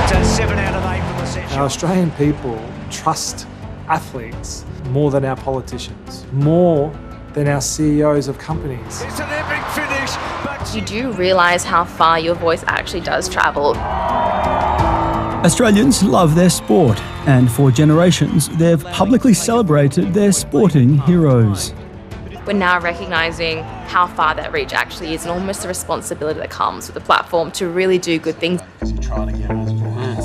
It's a 7 out of 8 from the session. Our Australian people trust athletes more than our politicians, more than our CEOs of companies. It's an epic finish, but You do realise how far your voice actually does travel. Australians love their sport, and for generations they've publicly celebrated their sporting heroes. We're now recognising how far that reach actually is and almost the responsibility that comes with the platform to really do good things.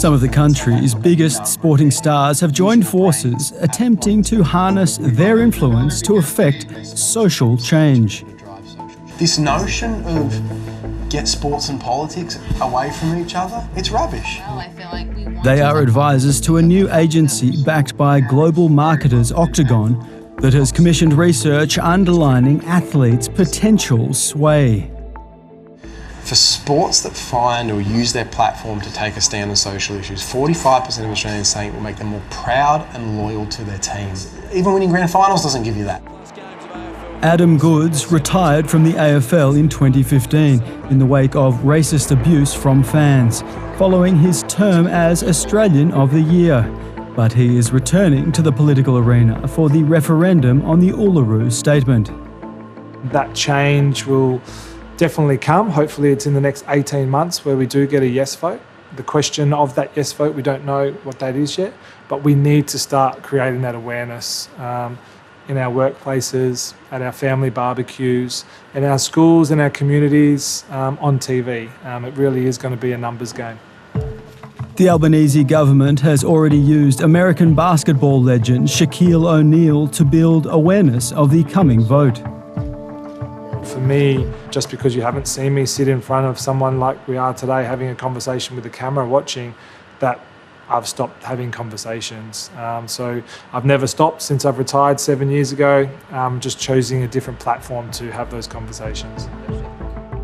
Some of the country's biggest sporting stars have joined forces, attempting to harness their influence to affect social change. This notion of get sports and politics away from each other, it's rubbish. They are advisors to a new agency backed by global marketers Octagon that has commissioned research underlining athletes' potential sway. For sports that find or use their platform to take a stand on social issues, 45% of Australians saying it will make them more proud and loyal to their teams. Even winning grand finals doesn't give you that. Adam Goodes retired from the AFL in 2015 in the wake of racist abuse from fans, following his term as Australian of the Year. But he is returning to the political arena for the referendum on the Uluru Statement. That change will definitely come. Hopefully it's in the next 18 months where we do get a yes vote. The question of that yes vote, we don't know what that is yet, but we need to start creating that awareness in our workplaces, at our family barbecues, in our schools, in our communities, on TV. It really is going to be a numbers game. The Albanese government has already used American basketball legend Shaquille O'Neal to build awareness of the coming vote. For me, just because you haven't seen me sit in front of someone like we are today having a conversation with the camera watching, that I've stopped having conversations. So I've never stopped since I've retired 7 years ago, just choosing a different platform to have those conversations.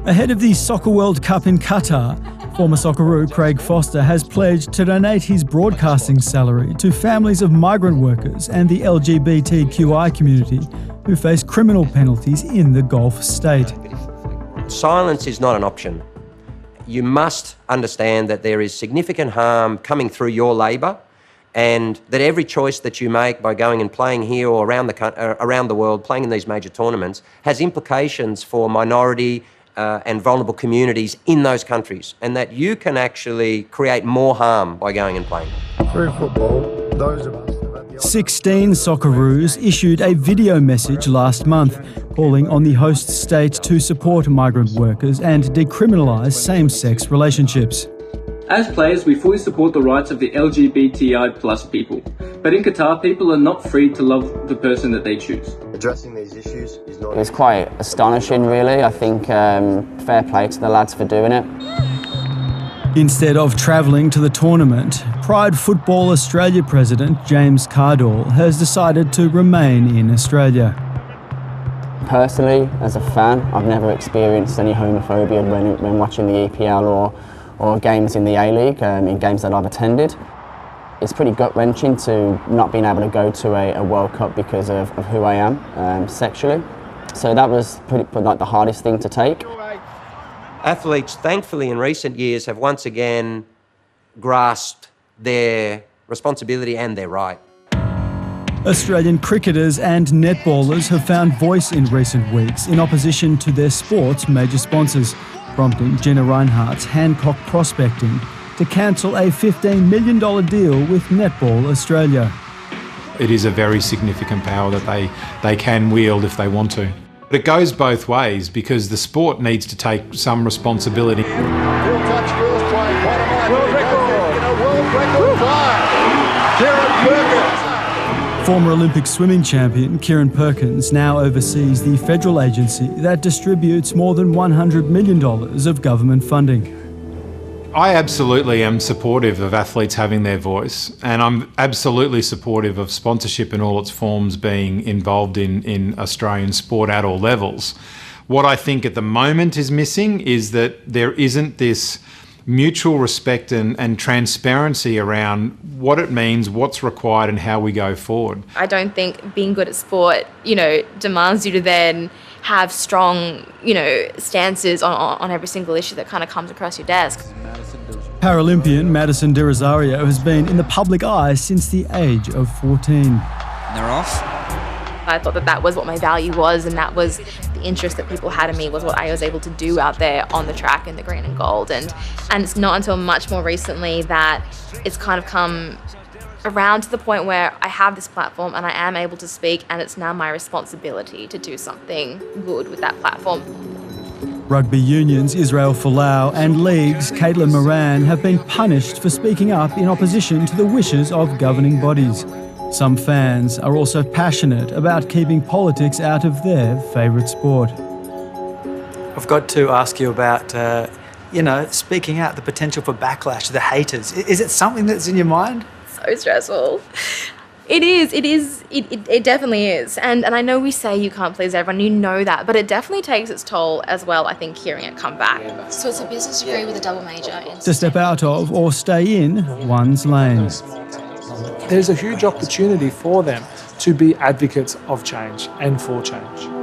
Ahead of the Soccer World Cup in Qatar, former Socceroo Craig Foster has pledged to donate his broadcasting salary to families of migrant workers and the LGBTQI community who face criminal penalties in the Gulf state. Silence is not an option. You must understand that there is significant harm coming through your labour, and that every choice that you make by going and playing here or around the world, playing in these major tournaments, has implications for minority and vulnerable communities in those countries, and that you can actually create more harm by going and playing. Through football, those of us... 16 Socceroos issued a video message last month calling on the host state to support migrant workers and decriminalise same-sex relationships. As players, we fully support the rights of the LGBTI plus people. But in Qatar, people are not free to love the person that they choose. Addressing these issues is not... It was quite astonishing, really. I think fair play to the lads for doing it. Instead of travelling to the tournament, Pride Football Australia President James Cardall has decided to remain in Australia. Personally, as a fan, I've never experienced any homophobia when watching the EPL or games in the A-League, in games that I've attended. It's pretty gut-wrenching to not being able to go to a World Cup because of who I am sexually. So that was like the hardest thing to take. Athletes, thankfully, in recent years have once again grasped their responsibility and their right. Australian cricketers and netballers have found voice in recent weeks in opposition to their sport's major sponsors, prompting Gina Rinehart's Hancock Prospecting to cancel a $15 million deal with Netball Australia. It is a very significant power that they can wield if they want to. But it goes both ways because the sport needs to take some responsibility. World record fly. Kieran Perkins. Former Olympic swimming champion Kieran Perkins now oversees the federal agency that distributes more than $100 million of government funding. I absolutely am supportive of athletes having their voice, and I'm absolutely supportive of sponsorship in all its forms being involved in Australian sport at all levels. What I think at the moment is missing is that there isn't this mutual respect and transparency around what it means, what's required and how we go forward. I don't think being good at sport, demands you to then have strong, stances on every single issue that kind of comes across your desk. Paralympian Madison De Rosario has been in the public eye since the age of 14. They're off. I thought that was what my value was, and that was the interest that people had in me, was what I was able to do out there on the track in the green and gold. And it's not until much more recently that it's kind of come around to the point where I have this platform and I am able to speak, and it's now my responsibility to do something good with that platform. Rugby unions Israel Folau and League's Caitlin Moran have been punished for speaking up in opposition to the wishes of governing bodies. Some fans are also passionate about keeping politics out of their favourite sport. I've got to ask you about, speaking out, the potential for backlash, the haters. Is it something that's in your mind? So stressful. It is. It definitely is. And I know we say you can't please everyone, you know that, but it definitely takes its toll as well, I think, hearing it come back. So it's a business degree with a double major. To step out of or stay in one's lane. There's a huge opportunity for them to be advocates of change and for change.